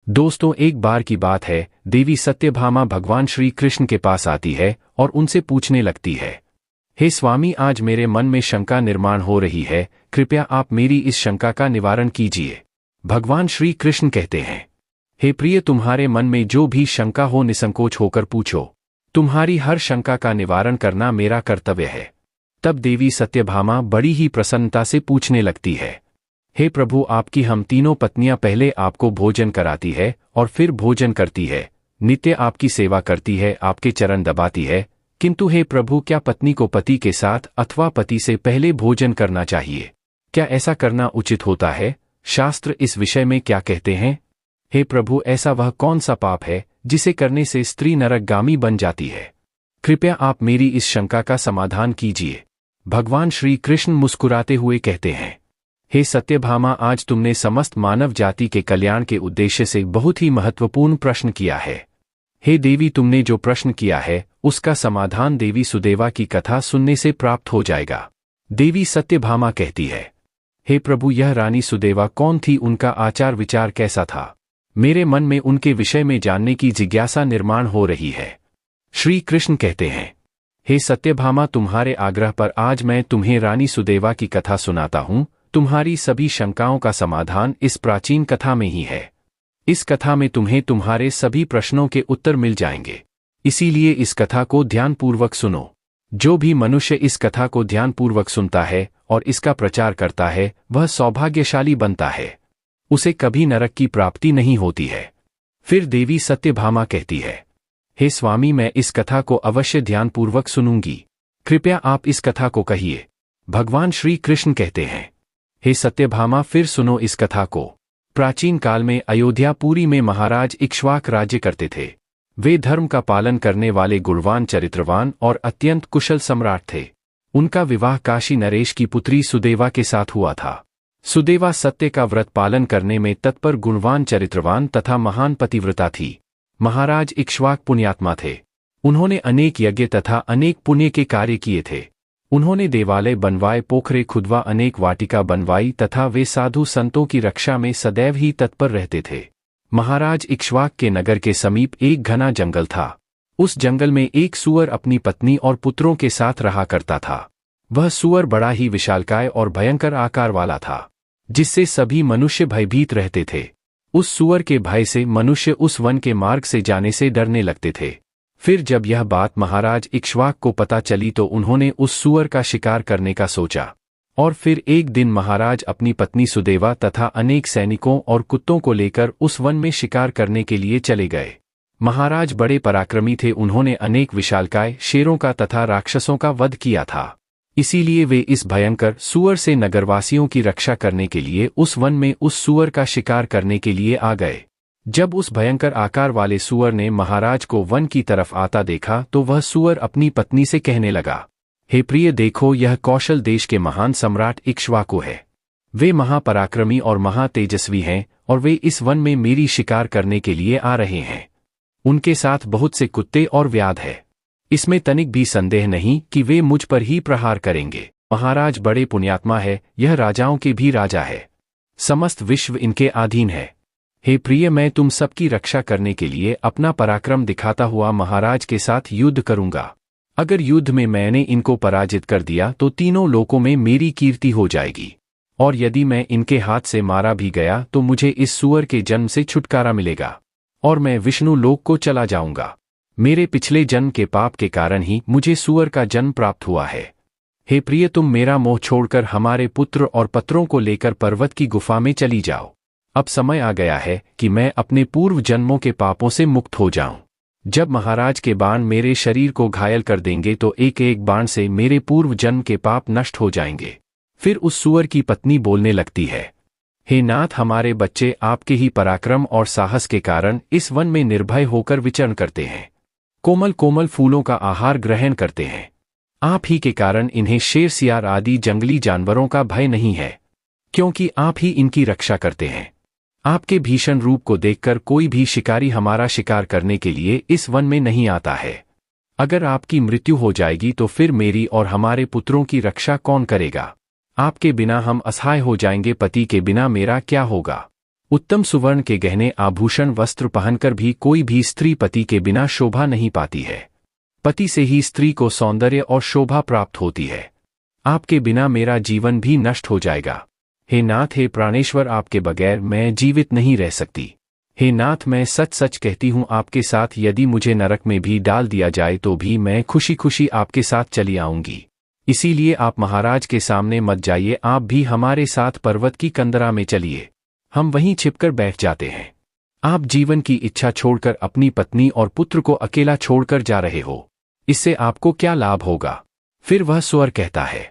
दोस्तों, एक बार की बात है, देवी सत्यभामा भगवान श्री कृष्ण के पास आती है और उनसे पूछने लगती है, हे स्वामी, आज मेरे मन में शंका निर्माण हो रही है, कृपया आप मेरी इस शंका का निवारण कीजिए। भगवान श्री कृष्ण कहते हैं, हे प्रिय, तुम्हारे मन में जो भी शंका हो निसंकोच होकर पूछो। तुम्हारी हर शंका का निवारण करना मेरा कर्तव्य है। तब देवी सत्यभामा बड़ी ही प्रसन्नता से पूछने लगती है, हे प्रभु, आपकी हम तीनों पत्नियां पहले आपको भोजन कराती है और फिर भोजन करती है, नित्य आपकी सेवा करती है, आपके चरण दबाती है, किंतु हे प्रभु, क्या पत्नी को पति के साथ अथवा पति से पहले भोजन करना चाहिए? क्या ऐसा करना उचित होता है? शास्त्र इस विषय में क्या कहते हैं? हे प्रभु, ऐसा वह कौन सा पाप है जिसे करने से स्त्री नरकगामी बन जाती है? कृपया आप मेरी इस शंका का समाधान कीजिए। भगवान श्री कृष्ण मुस्कुराते हुए कहते हैं, हे सत्यभामा, आज तुमने समस्त मानव जाति के कल्याण के उद्देश्य से बहुत ही महत्वपूर्ण प्रश्न किया है। हे देवी, तुमने जो प्रश्न किया है उसका समाधान देवी सुदेवा की कथा सुनने से प्राप्त हो जाएगा। देवी सत्यभामा कहती है, हे प्रभु, यह रानी सुदेवा कौन थी? उनका आचार विचार कैसा था? मेरे मन में उनके विषय में जानने की जिज्ञासा निर्माण हो रही है। श्री कृष्ण कहते हैं, हे सत्यभामा, तुम्हारे आग्रह पर आज मैं तुम्हें रानी सुदेवा की कथा सुनाता हूं। तुम्हारी सभी शंकाओं का समाधान इस प्राचीन कथा में ही है। इस कथा में तुम्हें तुम्हारे सभी प्रश्नों के उत्तर मिल जाएंगे, इसीलिए इस कथा को ध्यानपूर्वक सुनो। जो भी मनुष्य इस कथा को ध्यानपूर्वक सुनता है और इसका प्रचार करता है, वह सौभाग्यशाली बनता है। उसे कभी नरक की प्राप्ति नहीं होती है। फिर देवी सत्यभामा कहती है, हे स्वामी, मैं इस कथा को अवश्य ध्यानपूर्वक सुनूंगी। कृपया आप इस कथा को कहिए। भगवान श्री कृष्ण कहते हैं, हे सत्यभामा, फिर सुनो इस कथा को। प्राचीन काल में अयोध्यापुरी में महाराज इक्ष्वाक राज्य करते थे। वे धर्म का पालन करने वाले गुणवान, चरित्रवान और अत्यंत कुशल सम्राट थे। उनका विवाह काशी नरेश की पुत्री सुदेवा के साथ हुआ था। सुदेवा सत्य का व्रत पालन करने में तत्पर, गुणवान, चरित्रवान तथा महान पतिव्रता थी। महाराज इक्ष्वाक पुण्यात्मा थे। उन्होंने अनेक यज्ञ तथा अनेक पुण्य के कार्य किए थे। उन्होंने देवालय बनवाए, पोखरे खुदवा, अनेक वाटिका बनवाई तथा वे साधु संतों की रक्षा में सदैव ही तत्पर रहते थे। महाराज इक्ष्वाक के नगर के समीप एक घना जंगल था। उस जंगल में एक सूअर अपनी पत्नी और पुत्रों के साथ रहा करता था। वह सूअर बड़ा ही विशालकाय और भयंकर आकार वाला था, जिससे सभी मनुष्य भयभीत रहते थे। उस सूअर के भय से मनुष्य उस वन के मार्ग से जाने से डरने लगते थे। फिर जब यह बात महाराज इक्ष्वाक को पता चली तो उन्होंने उस सूअर का शिकार करने का सोचा। और फिर एक दिन महाराज अपनी पत्नी सुदेवा तथा अनेक सैनिकों और कुत्तों को लेकर उस वन में शिकार करने के लिए चले गए। महाराज बड़े पराक्रमी थे। उन्होंने अनेक विशालकाय शेरों का तथा राक्षसों का वध किया था। इसीलिए वे इस भयंकर सूअर से नगरवासियों की रक्षा करने के लिए उस वन में उस सूअर का शिकार करने के लिए आ गए। जब उस भयंकर आकार वाले सूअर ने महाराज को वन की तरफ आता देखा तो वह सूअर अपनी पत्नी से कहने लगा, हे प्रिय, देखो, यह कौशल देश के महान सम्राट इक्ष्वाकु है। वे महापराक्रमी और महातेजस्वी हैं और वे इस वन में मेरी शिकार करने के लिए आ रहे हैं। उनके साथ बहुत से कुत्ते और व्याध है। इसमें तनिक भी संदेह नहीं कि वे मुझ पर ही प्रहार करेंगे। महाराज बड़े पुण्यात्मा है, यह राजाओं के भी राजा है। समस्त विश्व इनके अधीन है। हे प्रिय, मैं तुम सबकी रक्षा करने के लिए अपना पराक्रम दिखाता हुआ महाराज के साथ युद्ध करूंगा। अगर युद्ध में मैंने इनको पराजित कर दिया तो तीनों लोकों में मेरी कीर्ति हो जाएगी, और यदि मैं इनके हाथ से मारा भी गया तो मुझे इस सूअर के जन्म से छुटकारा मिलेगा और मैं विष्णु लोक को चला जाऊंगा। मेरे पिछले जन्म के पाप के कारण ही मुझे सूअर का जन्म प्राप्त हुआ है। हे प्रिय, तुम मेरा मोह छोड़कर हमारे पुत्र और पत्रों को लेकर पर्वत की गुफा में चली जाओ। अब समय आ गया है कि मैं अपने पूर्व जन्मों के पापों से मुक्त हो जाऊं। जब महाराज के बाण मेरे शरीर को घायल कर देंगे तो एक एक बाण से मेरे पूर्व जन्म के पाप नष्ट हो जाएंगे। फिर उस सूअर की पत्नी बोलने लगती है, हे नाथ, हमारे बच्चे आपके ही पराक्रम और साहस के कारण इस वन में निर्भय होकर विचरण करते हैं, कोमल कोमल फूलों का आहार ग्रहण करते हैं। आप ही के कारण इन्हें शेर, सियार आदि जंगली जानवरों का भय नहीं है, क्योंकि आप ही इनकी रक्षा करते हैं। आपके भीषण रूप को देखकर कोई भी शिकारी हमारा शिकार करने के लिए इस वन में नहीं आता है। अगर आपकी मृत्यु हो जाएगी तो फिर मेरी और हमारे पुत्रों की रक्षा कौन करेगा? आपके बिना हम असहाय हो जाएंगे। पति के बिना मेरा क्या होगा? उत्तम सुवर्ण के गहने आभूषण वस्त्र पहनकर भी कोई भी स्त्री पति के बिना शोभा नहीं पाती है। पति से ही स्त्री को सौंदर्य और शोभा प्राप्त होती है। आपके बिना मेरा जीवन भी नष्ट हो जाएगा। हे नाथ, हे प्राणेश्वर, आपके बगैर मैं जीवित नहीं रह सकती। हे नाथ, मैं सच सच कहती हूँ, आपके साथ यदि मुझे नरक में भी डाल दिया जाए तो भी मैं खुशी खुशी आपके साथ चली आऊंगी। इसीलिए आप महाराज के सामने मत जाइए, आप भी हमारे साथ पर्वत की कंदरा में चलिए। हम वहीं छिपकर बैठ जाते हैं। आप जीवन की इच्छा छोड़कर अपनी पत्नी और पुत्र को अकेला छोड़कर जा रहे हो। इससे आपको क्या लाभ होगा? फिर वह स्वर कहता है,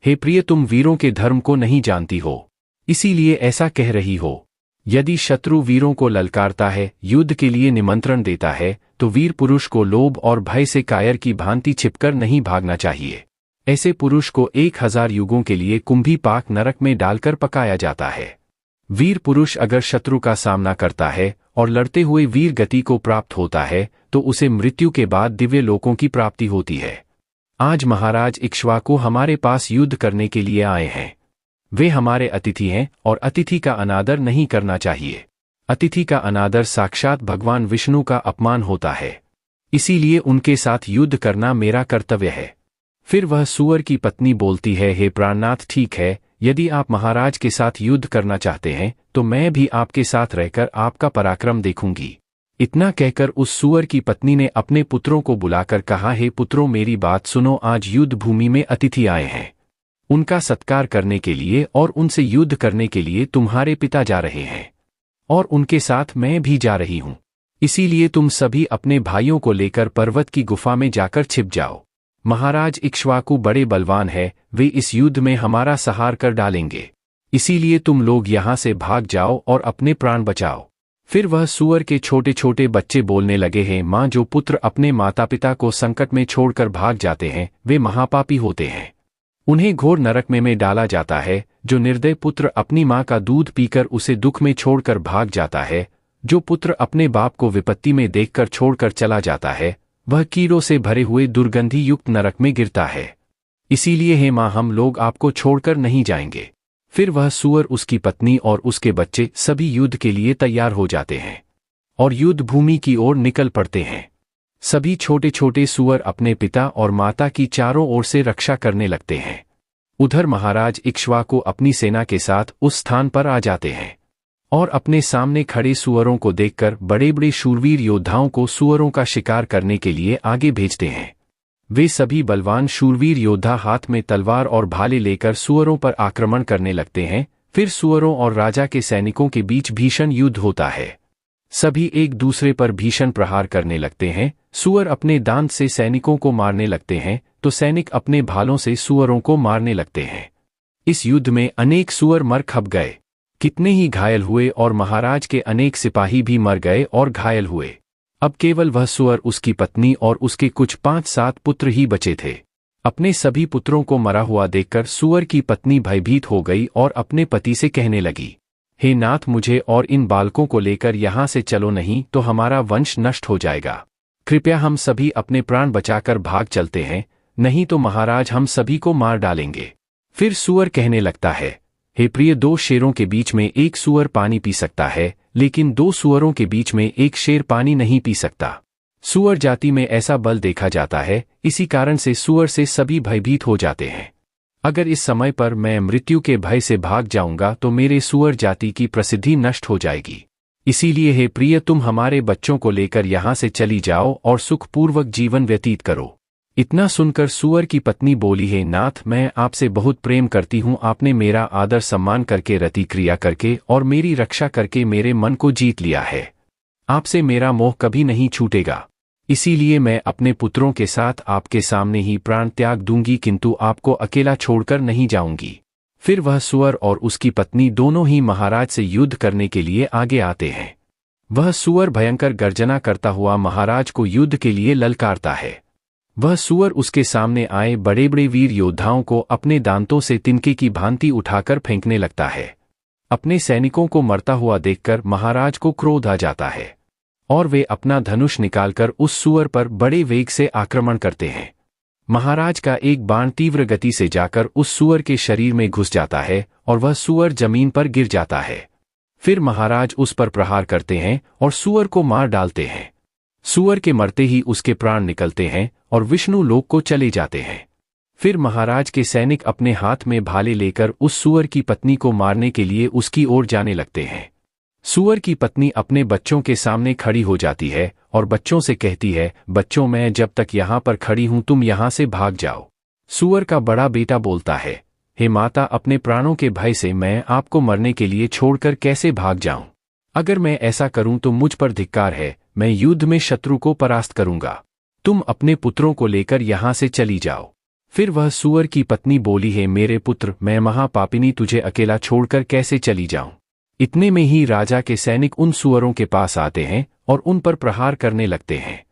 हे प्रिय, तुम वीरों के धर्म को नहीं जानती हो, इसीलिए ऐसा कह रही हो। यदि शत्रु वीरों को ललकारता है, युद्ध के लिए निमंत्रण देता है, तो वीर पुरुष को लोभ और भय से कायर की भांति छिपकर नहीं भागना चाहिए। ऐसे पुरुष को 1000 युगों के लिए कुंभी पाक नरक में डालकर पकाया जाता है। वीर पुरुष अगर शत्रु का सामना करता है और लड़ते हुए वीर गति को प्राप्त होता है तो उसे मृत्यु के बाद दिव्य लोकों की प्राप्ति होती है। आज महाराज इक्ष्वाकु हमारे पास युद्ध करने के लिए आए हैं। वे हमारे अतिथि हैं और अतिथि का अनादर नहीं करना चाहिए। अतिथि का अनादर साक्षात भगवान विष्णु का अपमान होता है। इसीलिए उनके साथ युद्ध करना मेरा कर्तव्य है। फिर वह सूअर की पत्नी बोलती है, हे प्राणनाथ, ठीक है, यदि आप महाराज के साथ युद्ध करना चाहते हैं तो मैं भी आपके साथ रहकर आपका पराक्रम देखूंगी। इतना कहकर उस सूअर की पत्नी ने अपने पुत्रों को बुलाकर कहा, हे पुत्रों, मेरी बात सुनो, आज युद्ध भूमि में अतिथि आए हैं। उनका सत्कार करने के लिए और उनसे युद्ध करने के लिए तुम्हारे पिता जा रहे हैं और उनके साथ मैं भी जा रही हूं। इसीलिए तुम सभी अपने भाइयों को लेकर पर्वत की गुफा में जाकर छिप जाओ। महाराज इक्ष्वाकु बड़े बलवान है, वे इस युद्ध में हमारा संहार कर डालेंगे। इसीलिए तुम लोग यहां से भाग जाओ और अपने प्राण बचाओ। फिर वह सूअर के छोटे छोटे बच्चे बोलने लगे, हैं माँ, जो पुत्र अपने माता पिता को संकट में छोड़कर भाग जाते हैं वे महापापी होते हैं। उन्हें घोर नरक में डाला जाता है। जो निर्दय पुत्र अपनी माँ का दूध पीकर उसे दुख में छोड़कर भाग जाता है, जो पुत्र अपने बाप को विपत्ति में देखकर छोड़कर चला जाता है, वह कीड़ों से भरे हुए दुर्गंधी युक्त नरक में गिरता है। इसीलिए हे माँ, हम लोग आपको छोड़कर नहीं जाएंगे। फिर वह सूअर, उसकी पत्नी और उसके बच्चे सभी युद्ध के लिए तैयार हो जाते हैं और युद्ध भूमि की ओर निकल पड़ते हैं। सभी छोटे छोटे सूअर अपने पिता और माता की चारों ओर से रक्षा करने लगते हैं। उधर महाराज इक्ष्वाकु अपनी सेना के साथ उस स्थान पर आ जाते हैं और अपने सामने खड़े सूअरों को देखकर बड़े बड़े शूरवीर योद्धाओं को सूअरों का शिकार करने के लिए आगे भेजते हैं। वे सभी बलवान शूरवीर योद्धा हाथ में तलवार और भाले लेकर सूअरों पर आक्रमण करने लगते हैं। फिर सूअरों और राजा के सैनिकों के बीच भीषण युद्ध होता है। सभी एक दूसरे पर भीषण प्रहार करने लगते हैं। सूअर अपने दांत से सैनिकों को मारने लगते हैं तो सैनिक अपने भालों से सूअरों को मारने लगते हैं। इस युद्ध में अनेक सूअर मर खप गए, कितने ही घायल हुए और महाराज के अनेक सिपाही भी मर गए और घायल हुए। अब केवल वह सूअर, उसकी पत्नी और उसके कुछ 5-7 पुत्र ही बचे थे। अपने सभी पुत्रों को मरा हुआ देखकर सूअर की पत्नी भयभीत हो गई और अपने पति से कहने लगी, हे नाथ, मुझे और इन बालकों को लेकर यहाँ से चलो, नहीं तो हमारा वंश नष्ट हो जाएगा। कृपया हम सभी अपने प्राण बचाकर भाग चलते हैं, नहीं तो महाराज हम सभी को मार डालेंगे। फिर सूअर कहने लगता है, हे प्रिय, 2 शेरों के बीच में एक सूअर पानी पी सकता है, लेकिन 2 सूअरों के बीच में एक शेर पानी नहीं पी सकता। सूअर जाति में ऐसा बल देखा जाता है, इसी कारण से सूअर से सभी भयभीत हो जाते हैं। अगर इस समय पर मैं मृत्यु के भय से भाग जाऊंगा तो मेरे सूअर जाति की प्रसिद्धि नष्ट हो जाएगी। इसीलिए हे प्रिय, तुम हमारे बच्चों को लेकर यहाँ से चली जाओ और सुखपूर्वक जीवन व्यतीत करो। इतना सुनकर सूअर की पत्नी बोली, हे नाथ, मैं आपसे बहुत प्रेम करती हूँ। आपने मेरा आदर सम्मान करके, रति क्रिया करके और मेरी रक्षा करके मेरे मन को जीत लिया है। आपसे मेरा मोह कभी नहीं छूटेगा। इसीलिए मैं अपने पुत्रों के साथ आपके सामने ही प्राण त्याग दूंगी, किंतु आपको अकेला छोड़कर नहीं जाऊंगी। फिर वह सूअर और उसकी पत्नी दोनों ही महाराज से युद्ध करने के लिए आगे आते हैं। वह सूअर भयंकर गर्जना करता हुआ महाराज को युद्ध के लिए ललकारता है। वह सूअर उसके सामने आए बड़े बड़े वीर योद्धाओं को अपने दांतों से तिनके की भांति उठाकर फेंकने लगता है। अपने सैनिकों को मरता हुआ देखकर महाराज को क्रोध आ जाता है और वे अपना धनुष निकालकर उस सूअर पर बड़े वेग से आक्रमण करते हैं। महाराज का एक बाण तीव्र गति से जाकर उस सूअर के शरीर में घुस जाता है और वह सूअर जमीन पर गिर जाता है। फिर महाराज उस पर प्रहार करते हैं और सूअर को मार डालते हैं। सूअर के मरते ही उसके प्राण निकलते हैं और विष्णु लोक को चले जाते हैं। फिर महाराज के सैनिक अपने हाथ में भाले लेकर उस सूअर की पत्नी को मारने के लिए उसकी ओर जाने लगते हैं। सूअर की पत्नी अपने बच्चों के सामने खड़ी हो जाती है और बच्चों से कहती है, बच्चों, मैं जब तक यहाँ पर खड़ी हूँ तुम यहाँ से भाग जाओ। सूअर का बड़ा बेटा बोलता है, हे माता, अपने प्राणों के भय से मैं आपको मरने के लिए छोड़कर कैसे भाग जाऊं? अगर मैं ऐसा करूं तो मुझ पर धिक्कार है, मैं युद्ध में शत्रु को परास्त करूंगा। तुम अपने पुत्रों को लेकर यहाँ से चली जाओ। फिर वह सूअर की पत्नी बोली, है मेरे पुत्र, मैं महापापिनी तुझे अकेला छोड़कर कैसे चली जाऊं? इतने में ही राजा के सैनिक उन सूअरों के पास आते हैं और उन पर प्रहार करने लगते हैं।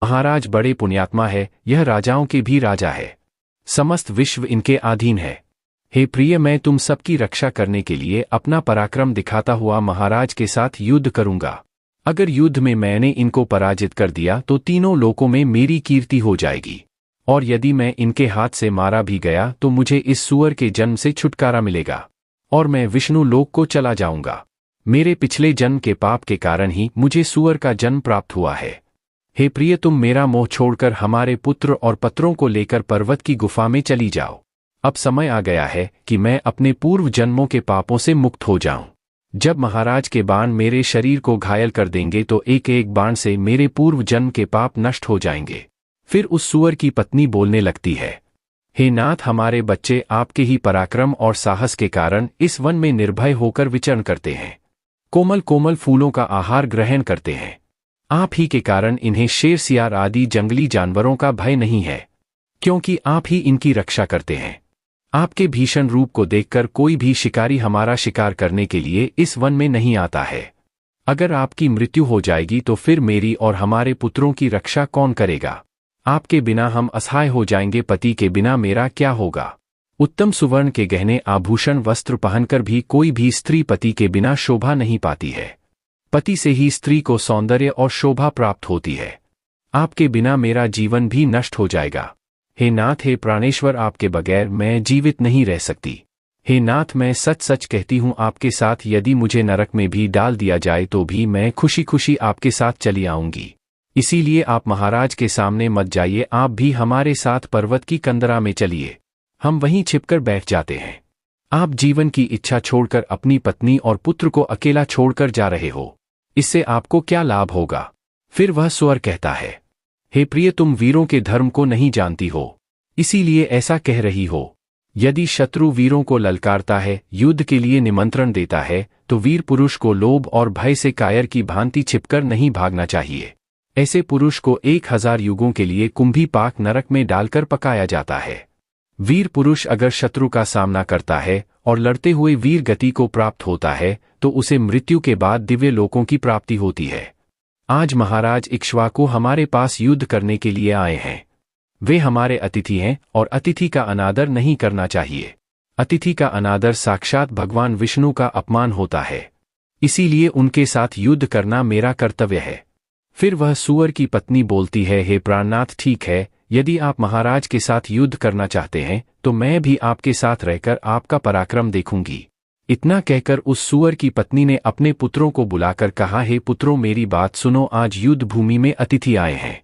महाराज बड़े पुण्यात्मा है, यह राजाओं के भी राजा है, समस्त विश्व इनके अधीन है। हे प्रिय, मैं तुम सबकी रक्षा करने के लिए अपना पराक्रम दिखाता हुआ महाराज के साथ युद्ध करूंगा। अगर युद्ध में मैंने इनको पराजित कर दिया तो तीनों लोकों में मेरी कीर्ति हो जाएगी, और यदि मैं इनके हाथ से मारा भी गया तो मुझे इस सूअर के जन्म से छुटकारा मिलेगा और मैं विष्णु लोक को चला जाऊंगा। मेरे पिछले जन्म के पाप के कारण ही मुझे सूअर का जन्म प्राप्त हुआ है। हे प्रिय, तुम मेरा मोह छोड़कर हमारे पुत्र और पत्रों को लेकर पर्वत की गुफा में चली जाओ। अब समय आ गया है कि मैं अपने पूर्व जन्मों के पापों से मुक्त हो जाऊं। जब महाराज के बाण मेरे शरीर को घायल कर देंगे तो एक एक बाण से मेरे पूर्व जन्म के पाप नष्ट हो जाएंगे। फिर उस सूअर की पत्नी बोलने लगती है, हे नाथ, हमारे बच्चे आपके ही पराक्रम और साहस के कारण इस वन में निर्भय होकर विचरण करते हैं, कोमल कोमल फूलों का आहार ग्रहण करते हैं। आप ही के कारण इन्हें शेर, सियार आदि जंगली जानवरों का भय नहीं है, क्योंकि आप ही इनकी रक्षा करते हैं। आपके भीषण रूप को देखकर कोई भी शिकारी हमारा शिकार करने के लिए इस वन में नहीं आता है। अगर आपकी मृत्यु हो जाएगी तो फिर मेरी और हमारे पुत्रों की रक्षा कौन करेगा? आपके बिना हम असहाय हो जाएंगे, पति के बिना मेरा क्या होगा? उत्तम सुवर्ण के गहने आभूषण वस्त्र पहनकर भी कोई भी स्त्री पति के बिना शोभा नहीं पाती है। पति से ही स्त्री को सौंदर्य और शोभा प्राप्त होती है। आपके बिना मेरा जीवन भी नष्ट हो जाएगा। हे नाथ, हे प्राणेश्वर, आपके बगैर मैं जीवित नहीं रह सकती। हे नाथ, मैं सच सच कहती हूँ, आपके साथ यदि मुझे नरक में भी डाल दिया जाए तो भी मैं खुशी खुशी आपके साथ चली आऊंगी। इसीलिए आप महाराज के सामने मत जाइए, आप भी हमारे साथ पर्वत की कंदरा में चलिए, हम वहीं छिपकर बैठ जाते हैं। आप जीवन की इच्छा छोड़कर अपनी पत्नी और पुत्र को अकेला छोड़कर जा रहे हो, इससे आपको क्या लाभ होगा? फिर वह सूअर कहता है, हे प्रिय, तुम वीरों के धर्म को नहीं जानती हो, इसीलिए ऐसा कह रही हो। यदि शत्रु वीरों को ललकारता है, युद्ध के लिए निमंत्रण देता है, तो वीर पुरुष को लोभ और भय से कायर की भांति छिपकर नहीं भागना चाहिए। ऐसे पुरुष को 1000 युगों के लिए कुंभी पाक नरक में डालकर पकाया जाता है। वीर पुरुष अगर शत्रु का सामना करता है और लड़ते हुए वीर गति को प्राप्त होता है तो उसे मृत्यु के बाद दिव्य लोकों की प्राप्ति होती है। आज महाराज इक्ष्वाकु हमारे पास युद्ध करने के लिए आए हैं। वे हमारे अतिथि हैं और अतिथि का अनादर नहीं करना चाहिए। अतिथि का अनादर साक्षात भगवान विष्णु का अपमान होता है, इसीलिए उनके साथ युद्ध करना मेरा कर्तव्य है। फिर वह सूअर की पत्नी बोलती है, हे प्राणनाथ, ठीक है, यदि आप महाराज के साथ युद्ध करना चाहते हैं तो मैं भी आपके साथ रहकर आपका पराक्रम देखूंगी। इतना कहकर उस सूअर की पत्नी ने अपने पुत्रों को बुलाकर कहा, हे पुत्रों, मेरी बात सुनो, आज युद्ध भूमि में अतिथि आए हैं।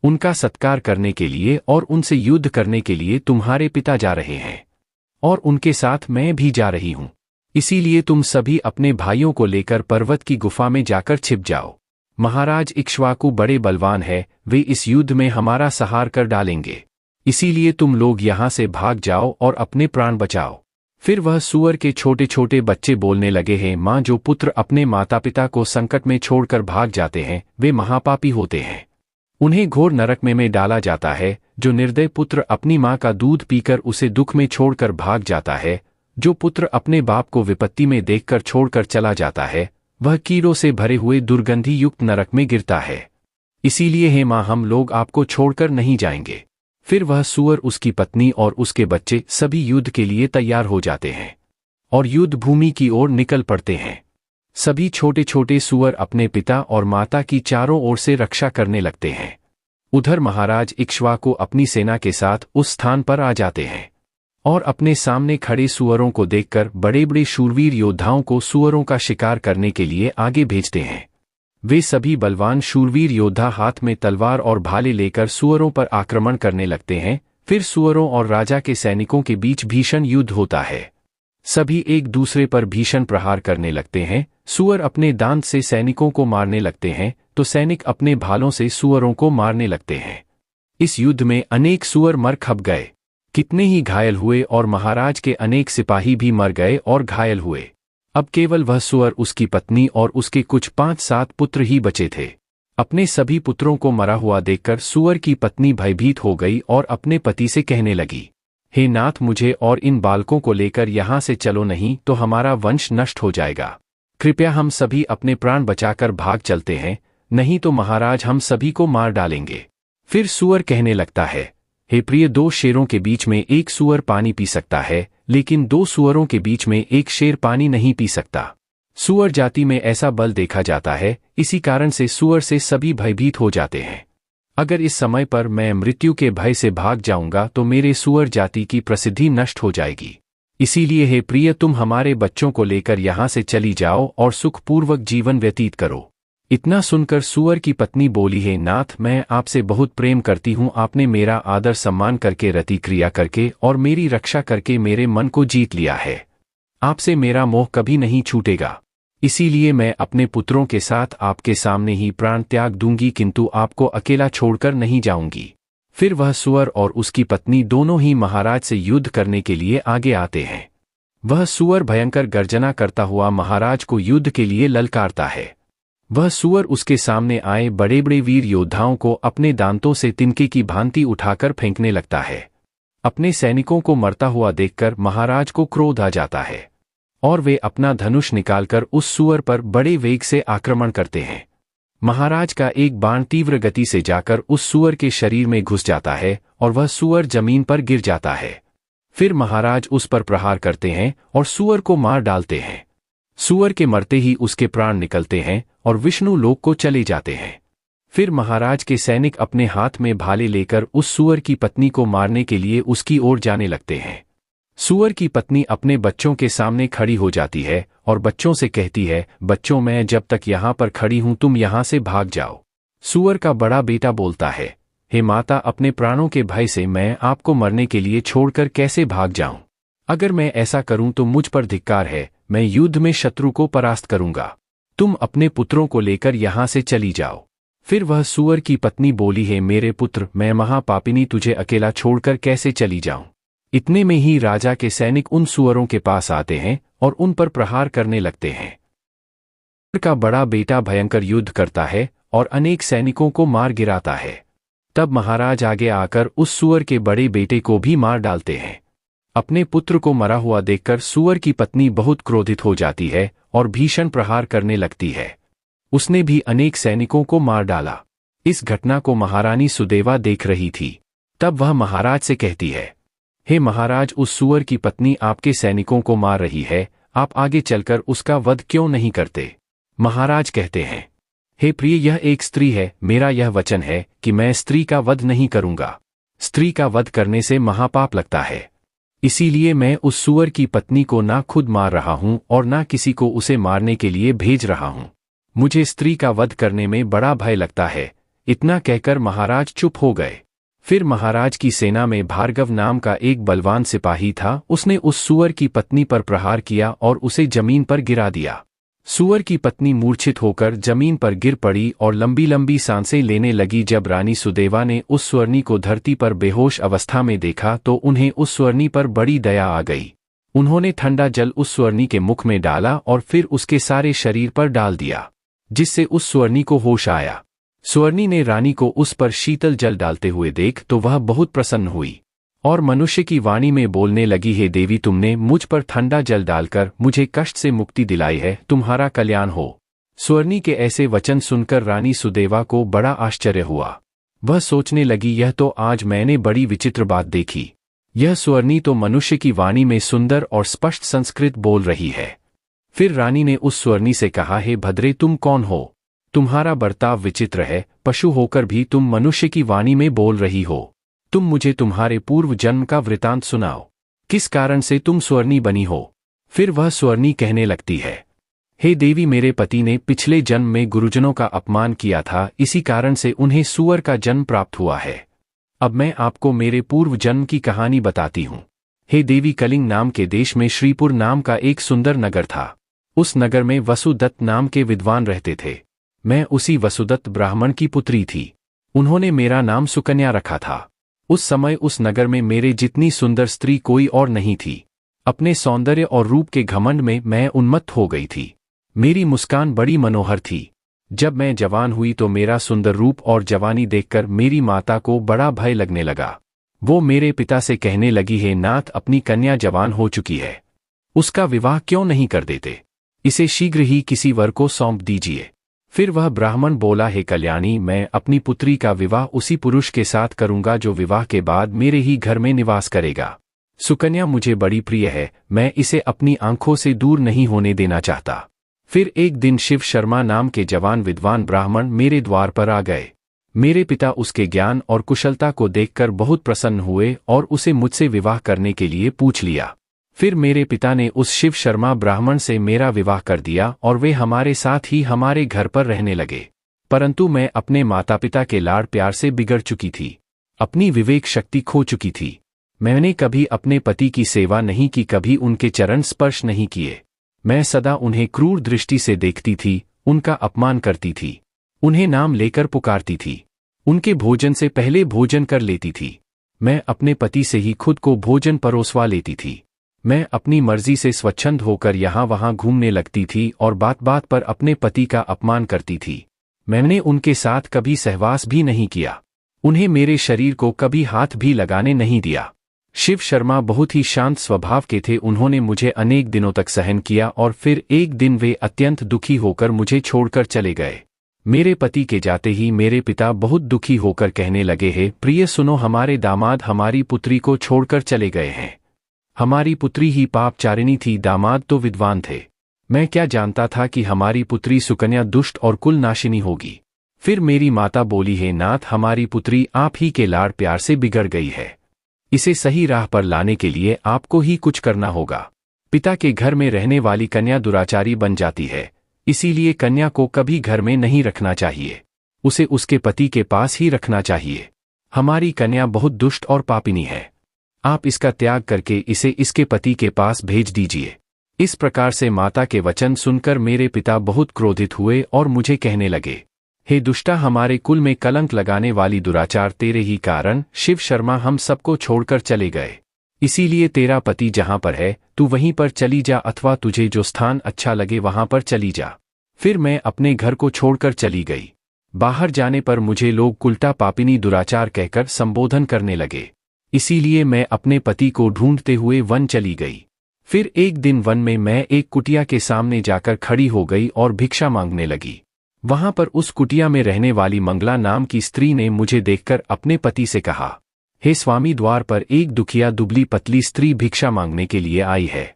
उनका सत्कार करने के लिए और उनसे युद्ध करने के लिए तुम्हारे पिता जा रहे हैं और उनके साथ मैं भी जा रही हूं। इसीलिए तुम सभी अपने भाइयों को लेकर पर्वत की गुफा में जाकर छिप जाओ। महाराज इक्ष्वाकु बड़े बलवान है, वे इस युद्ध में हमारा संहार कर डालेंगे, इसीलिए तुम लोग यहाँ से भाग जाओ और अपने प्राण बचाओ। फिर वह सूअर के छोटे छोटे बच्चे बोलने लगे, हैं माँ, जो पुत्र अपने माता पिता को संकट में छोड़कर भाग जाते हैं वे महापापी होते हैं, उन्हें घोर नरक में डाला जाता है। जो निर्दय पुत्र अपनी माँ का दूध पीकर उसे दुख में छोड़कर भाग जाता है, जो पुत्र अपने बाप को विपत्ति में देखकर छोड़कर चला जाता है, वह कीड़ों से भरे हुए दुर्गंधी युक्त नरक में गिरता है। इसीलिए हे माँ, हम लोग आपको छोड़कर नहीं जाएंगे। फिर वह सूअर, उसकी पत्नी और उसके बच्चे सभी युद्ध के लिए तैयार हो जाते हैं और युद्ध भूमि की ओर निकल पड़ते हैं। सभी छोटे छोटे सूअर अपने पिता और माता की चारों ओर से रक्षा करने लगते हैं। उधर महाराज इक्ष्वाकु अपनी सेना के साथ उस स्थान पर आ जाते हैं और अपने सामने खड़े सुअरों को देखकर बड़े बड़े शूरवीर योद्धाओं को सुअरों का शिकार करने के लिए आगे भेजते हैं। वे सभी बलवान शूरवीर योद्धा हाथ में तलवार और भाले लेकर सुअरों पर आक्रमण करने लगते हैं। फिर सुअरों और राजा के सैनिकों के बीच भीषण युद्ध होता है। सभी एक दूसरे पर भीषण प्रहार करने लगते हैं। सुअर अपने दांत से सैनिकों को मारने लगते हैं तो सैनिक अपने भालों से सुअरों को मारने लगते हैं। इस युद्ध में अनेक सुअर मर खप गए, कितने ही घायल हुए और महाराज के अनेक सिपाही भी मर गए और घायल हुए। अब केवल वह सुअर, उसकी पत्नी और उसके कुछ 5-7 पुत्र ही बचे थे। अपने सभी पुत्रों को मरा हुआ देखकर सुअर की पत्नी भयभीत हो गई और अपने पति से कहने लगी, हे नाथ, मुझे और इन बालकों को लेकर यहाँ से चलो, नहीं तो हमारा वंश नष्ट हो जाएगा। कृपया हम सभी अपने प्राण बचाकर भाग चलते हैं, नहीं तो महाराज हम सभी को मार डालेंगे। फिर सुअर कहने लगता है, हे प्रिय, 2 शेरों के बीच में एक सुअर पानी पी सकता है, लेकिन 2 सुअरों के बीच में एक शेर पानी नहीं पी सकता। सुअर जाति में ऐसा बल देखा जाता है, इसी कारण से सुअर से सभी भयभीत हो जाते हैं। अगर इस समय पर मैं मृत्यु के भय से भाग जाऊंगा तो मेरे सुअर जाति की प्रसिद्धि नष्ट हो जाएगी। इसीलिए हे प्रिय, तुम हमारे बच्चों को लेकर यहाँ से चली जाओ और सुखपूर्वक जीवन व्यतीत करो। इतना सुनकर सुअर की पत्नी बोली, हे नाथ, मैं आपसे बहुत प्रेम करती हूँ। आपने मेरा आदर सम्मान करके, रति क्रिया करके और मेरी रक्षा करके मेरे मन को जीत लिया है। आपसे मेरा मोह कभी नहीं छूटेगा। इसीलिए मैं अपने पुत्रों के साथ आपके सामने ही प्राण त्याग दूंगी, किंतु आपको अकेला छोड़कर नहीं जाऊंगी। फिर वह सुअर और उसकी पत्नी दोनों ही महाराज से युद्ध करने के लिए आगे आते हैं। वह सुअर भयंकर गर्जना करता हुआ महाराज को युद्ध के लिए ललकारता है। वह सुअर उसके सामने आए बड़े बड़े वीर योद्धाओं को अपने दांतों से तिनके की भांति उठाकर फेंकने लगता है। अपने सैनिकों को मरता हुआ देखकर महाराज को क्रोध आ जाता है और वे अपना धनुष निकालकर उस सुअर पर बड़े वेग से आक्रमण करते हैं। महाराज का एक बाण तीव्र गति से जाकर उस सुअर के शरीर में घुस जाता है और वह सुअर जमीन पर गिर जाता है। फिर महाराज उस पर प्रहार करते हैं और सुअर को मार डालते हैं। सुअर के मरते ही उसके प्राण निकलते हैं और विष्णु लोक को चले जाते हैं। फिर महाराज के सैनिक अपने हाथ में भाले लेकर उस सुअर की पत्नी को मारने के लिए उसकी ओर जाने लगते हैं। सुअर की पत्नी अपने बच्चों के सामने खड़ी हो जाती है और बच्चों से कहती है, बच्चों, मैं जब तक यहाँ पर खड़ी हूँ, तुम यहाँ से भाग जाओ। सुअर का बड़ा बेटा बोलता है, हे माता, अपने प्राणों के भय से मैं आपको मरने के लिए छोड़कर कैसे भाग जाऊं? अगर मैं ऐसा करूं तो मुझ पर धिक्कार है, मैं युद्ध में शत्रु को परास्त करूंगा। तुम अपने पुत्रों को लेकर यहाँ से चली जाओ। फिर वह सुअर की पत्नी बोली, है मेरे पुत्र, मैं महापापिनी तुझे अकेला छोड़कर कैसे चली जाऊं? इतने में ही राजा के सैनिक उन सुअरों के पास आते हैं और उन पर प्रहार करने लगते हैं। सुअर का बड़ा बेटा भयंकर युद्ध करता है और अनेक सैनिकों को मार गिराता है। तब महाराज आगे आकर उस सुअर के बड़े बेटे को भी मार डालते हैं। अपने पुत्र को मरा हुआ देखकर सुअर की पत्नी बहुत क्रोधित हो जाती है और भीषण प्रहार करने लगती है। उसने भी अनेक सैनिकों को मार डाला। इस घटना को महारानी सुदेवा देख रही थी। तब वह महाराज से कहती है, हे महाराज, उस सुअर की पत्नी आपके सैनिकों को मार रही है, आप आगे चलकर उसका वध क्यों नहीं करते? महाराज कहते हैं, हे प्रिय, यह एक स्त्री है, मेरा यह वचन है कि मैं स्त्री का वध नहीं करूंगा। स्त्री का वध करने से महापाप लगता है। इसीलिए मैं उस सुअर की पत्नी को ना खुद मार रहा हूं और ना किसी को उसे मारने के लिए भेज रहा हूं। मुझे स्त्री का वध करने में बड़ा भय लगता है। इतना कहकर महाराज चुप हो गए। फिर महाराज की सेना में भार्गव नाम का एक बलवान सिपाही था। उसने उस सुअर की पत्नी पर प्रहार किया और उसे जमीन पर गिरा दिया। सुअर की पत्नी मूर्छित होकर जमीन पर गिर पड़ी और लंबी लंबी सांसें लेने लगी। जब रानी सुदेवा ने उस सुअरनी को धरती पर बेहोश अवस्था में देखा तो उन्हें उस सुअरनी पर बड़ी दया आ गई। उन्होंने ठंडा जल उस सुअरनी के मुख में डाला और फिर उसके सारे शरीर पर डाल दिया, जिससे उस सुअरनी को होश आया। सुअरनी ने रानी को उस पर शीतल जल डालते हुए देख तो वह बहुत प्रसन्न हुई और मनुष्य की वाणी में बोलने लगी, हे देवी, तुमने मुझ पर ठंडा जल डालकर मुझे कष्ट से मुक्ति दिलाई है, तुम्हारा कल्याण हो। सुअरनी के ऐसे वचन सुनकर रानी सुदेवा को बड़ा आश्चर्य हुआ। वह सोचने लगी, यह तो आज मैंने बड़ी विचित्र बात देखी। यह सुअरनी तो मनुष्य की वाणी में सुंदर और स्पष्ट संस्कृत बोल रही है। फिर रानी ने उस सुअरनी से कहा, हे भद्रे, तुम कौन हो? तुम्हारा बर्ताव विचित्र है। पशु होकर भी तुम मनुष्य की वाणी में बोल रही हो। तुम मुझे तुम्हारे पूर्व जन्म का वृतांत सुनाओ। किस कारण से तुम स्वर्णी बनी हो? फिर वह स्वर्णी कहने लगती है, हे देवी, मेरे पति ने पिछले जन्म में गुरुजनों का अपमान किया था, इसी कारण से उन्हें सूअर का जन्म प्राप्त हुआ है। अब मैं आपको मेरे पूर्व जन्म की कहानी बताती हूँ। हे देवी, कलिंग नाम के देश में श्रीपुर नाम का एक सुंदर नगर था। उस नगर में वसुदत्त नाम के विद्वान रहते थे। मैं उसी वसुदत्त ब्राह्मण की पुत्री थी। उन्होंने मेरा नाम सुकन्या रखा था। उस समय उस नगर में मेरे जितनी सुंदर स्त्री कोई और नहीं थी। अपने सौंदर्य और रूप के घमंड में मैं उन्मत्त हो गई थी। मेरी मुस्कान बड़ी मनोहर थी। जब मैं जवान हुई तो मेरा सुंदर रूप और जवानी देखकर मेरी माता को बड़ा भय लगने लगा। वो मेरे पिता से कहने लगी, हे नाथ, अपनी कन्या जवान हो चुकी है, उसका विवाह क्यों नहीं कर देते? इसे शीघ्र ही किसी वर को सौंप दीजिए। फिर वह ब्राह्मण बोला, हे कल्याणी, मैं अपनी पुत्री का विवाह उसी पुरुष के साथ करूंगा जो विवाह के बाद मेरे ही घर में निवास करेगा। सुकन्या मुझे बड़ी प्रिय है, मैं इसे अपनी आंखों से दूर नहीं होने देना चाहता। फिर एक दिन शिव शर्मा नाम के जवान विद्वान ब्राह्मण मेरे द्वार पर आ गए। मेरे पिता उसके ज्ञान और कुशलता को देखकर बहुत प्रसन्न हुए और उसे मुझसे विवाह करने के लिए पूछ लिया। फिर मेरे पिता ने उस शिव शर्मा ब्राह्मण से मेरा विवाह कर दिया और वे हमारे साथ ही हमारे घर पर रहने लगे। परंतु मैं अपने माता पिता के लाड़ प्यार से बिगड़ चुकी थी, अपनी विवेक शक्ति खो चुकी थी। मैंने कभी अपने पति की सेवा नहीं की, कभी उनके चरण स्पर्श नहीं किए। मैं सदा उन्हें क्रूर दृष्टि से देखती थी, उनका अपमान करती थी, उन्हें नाम लेकर पुकारती थी, उनके भोजन से पहले भोजन कर लेती थी। मैं अपने पति से ही खुद को भोजन परोसवा लेती थी। मैं अपनी मर्जी से स्वच्छंद होकर यहाँ वहाँ घूमने लगती थी और बात बात पर अपने पति का अपमान करती थी। मैंने उनके साथ कभी सहवास भी नहीं किया, उन्हें मेरे शरीर को कभी हाथ भी लगाने नहीं दिया। शिव शर्मा बहुत ही शांत स्वभाव के थे। उन्होंने मुझे अनेक दिनों तक सहन किया और फिर एक दिन वे अत्यंत दुखी होकर मुझे छोड़कर चले गए। मेरे पति के जाते ही मेरे पिता बहुत दुखी होकर कहने लगे, हे प्रिय, सुनो, हमारे दामाद हमारी पुत्री को छोड़कर चले गए हैं। हमारी पुत्री ही पापचारिणी थी, दामाद तो विद्वान थे। मैं क्या जानता था कि हमारी पुत्री सुकन्या दुष्ट और कुलनाशिनी होगी। फिर मेरी माता बोली, हे नाथ, हमारी पुत्री आप ही के लाड़ प्यार से बिगड़ गई है। इसे सही राह पर लाने के लिए आपको ही कुछ करना होगा। पिता के घर में रहने वाली कन्या दुराचारी बन जाती है, इसीलिए कन्या को कभी घर में नहीं रखना चाहिए, उसे उसके पति के पास ही रखना चाहिए। हमारी कन्या बहुत दुष्ट और पापिनी है, आप इसका त्याग करके इसे इसके पति के पास भेज दीजिए। इस प्रकार से माता के वचन सुनकर मेरे पिता बहुत क्रोधित हुए और मुझे कहने लगे, हे दुष्टा, हमारे कुल में कलंक लगाने वाली दुराचार तेरे ही कारण शिव शर्मा हम सबको छोड़कर चले गए। इसीलिए तेरा पति जहां पर है तू वहीं पर चली जा, अथवा तुझे जो स्थान अच्छा लगे वहां पर चली जा। फिर मैं अपने घर को छोड़कर चली गई। बाहर जाने पर मुझे लोग उल्टा पापिनी दुराचार कहकर संबोधन करने लगे। इसीलिए मैं अपने पति को ढूंढते हुए वन चली गई। फिर एक दिन वन में मैं एक कुटिया के सामने जाकर खड़ी हो गई और भिक्षा मांगने लगी। वहां पर उस कुटिया में रहने वाली मंगला नाम की स्त्री ने मुझे देखकर अपने पति से कहा, हे स्वामी, द्वार पर एक दुखिया दुबली पतली स्त्री भिक्षा मांगने के लिए आई है।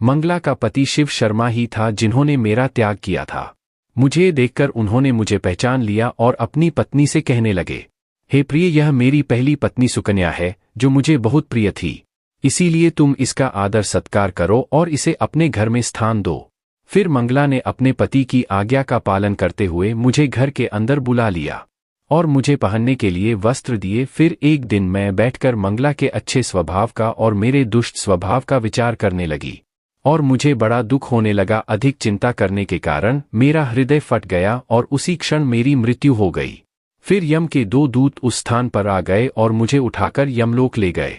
मंगला का पति शिव शर्मा ही था जिन्होंने मेरा त्याग किया था। मुझे देखकर उन्होंने मुझे पहचान लिया और अपनी पत्नी से कहने लगे, हे प्रिय, यह मेरी पहली पत्नी सुकन्या है जो मुझे बहुत प्रिय थी, इसीलिए तुम इसका आदर सत्कार करो और इसे अपने घर में स्थान दो। फिर मंगला ने अपने पति की आज्ञा का पालन करते हुए मुझे घर के अंदर बुला लिया और मुझे पहनने के लिए वस्त्र दिए। फिर एक दिन मैं बैठकर मंगला के अच्छे स्वभाव का और मेरे दुष्ट स्वभाव का विचार करने लगी और मुझे बड़ा दुख होने लगा। अधिक चिंता करने के कारण मेरा हृदय फट गया और उसी क्षण मेरी मृत्यु हो गई। फिर यम के 2 दूत उस स्थान पर आ गए और मुझे उठाकर यमलोक ले गए।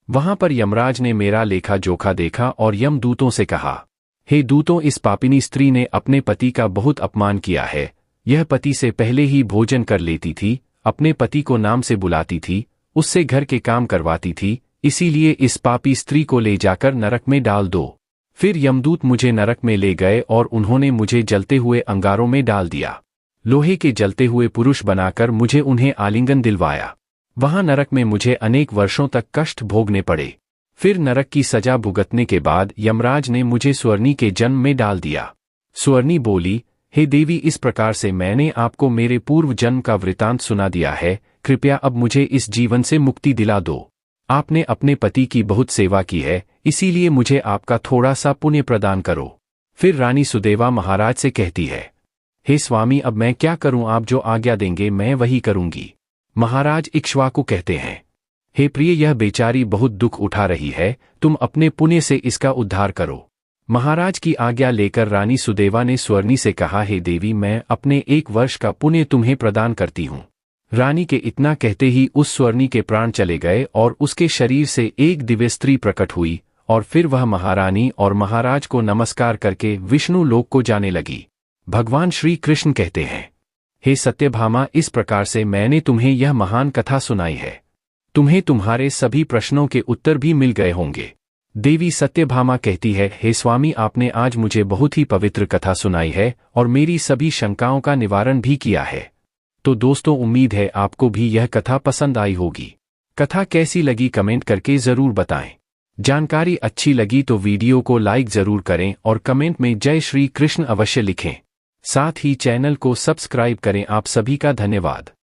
वहां पर यमराज ने मेरा लेखा जोखा देखा और यमदूतों से कहा, हे दूतों, इस पापिनी स्त्री ने अपने पति का बहुत अपमान किया है। यह पति से पहले ही भोजन कर लेती थी, अपने पति को नाम से बुलाती थी, उससे घर के काम करवाती थी, इसीलिए इस पापी स्त्री को ले जाकर नरक में डाल दो। फिर यमदूत मुझे नरक में ले गए और उन्होंने मुझे जलते हुए अंगारों में डाल दिया। लोहे के जलते हुए पुरुष बनाकर मुझे उन्हें आलिंगन दिलवाया। वहां नरक में मुझे अनेक वर्षों तक कष्ट भोगने पड़े। फिर नरक की सजा भुगतने के बाद यमराज ने मुझे स्वर्णी के जन्म में डाल दिया। स्वर्णी बोली, हे देवी, इस प्रकार से मैंने आपको मेरे पूर्व जन्म का वृतांत सुना दिया है, कृपया अब मुझे इस जीवन से मुक्ति दिला दो। आपने अपने पति की बहुत सेवा की है, इसीलिए मुझे आपका थोड़ा सा पुण्य प्रदान करो। फिर रानी सुदेवा महाराज से कहती है, हे स्वामी, अब मैं क्या करूं, आप जो आज्ञा देंगे मैं वही करूंगी। महाराज इक्ष्वाकु कहते हैं, हे प्रिय, यह बेचारी बहुत दुख उठा रही है, तुम अपने पुण्य से इसका उद्धार करो। महाराज की आज्ञा लेकर रानी सुदेवा ने स्वर्णी से कहा, हे देवी, मैं अपने 1 वर्ष का पुण्य तुम्हें प्रदान करती हूँ। रानी के इतना कहते ही उस स्वर्णी के प्राण चले गए और उसके शरीर से एक दिव्य स्त्री प्रकट हुई और फिर वह महारानी और महाराज को नमस्कार करके विष्णु लोक को जाने लगी। भगवान श्री कृष्ण कहते हैं, हे सत्यभामा, इस प्रकार से मैंने तुम्हें यह महान कथा सुनाई है। तुम्हें तुम्हारे सभी प्रश्नों के उत्तर भी मिल गए होंगे। देवी सत्यभामा कहती है, हे स्वामी, आपने आज मुझे बहुत ही पवित्र कथा सुनाई है और मेरी सभी शंकाओं का निवारण भी किया है। तो दोस्तों, उम्मीद है आपको भी यह कथा पसंद आई होगी। कथा कैसी लगी कमेंट करके जरूर बताएं। जानकारी अच्छी लगी तो वीडियो को लाइक जरूर करें और कमेंट में जय श्री कृष्ण अवश्य लिखें। साथ ही चैनल को सब्सक्राइब करें। आप सभी का धन्यवाद।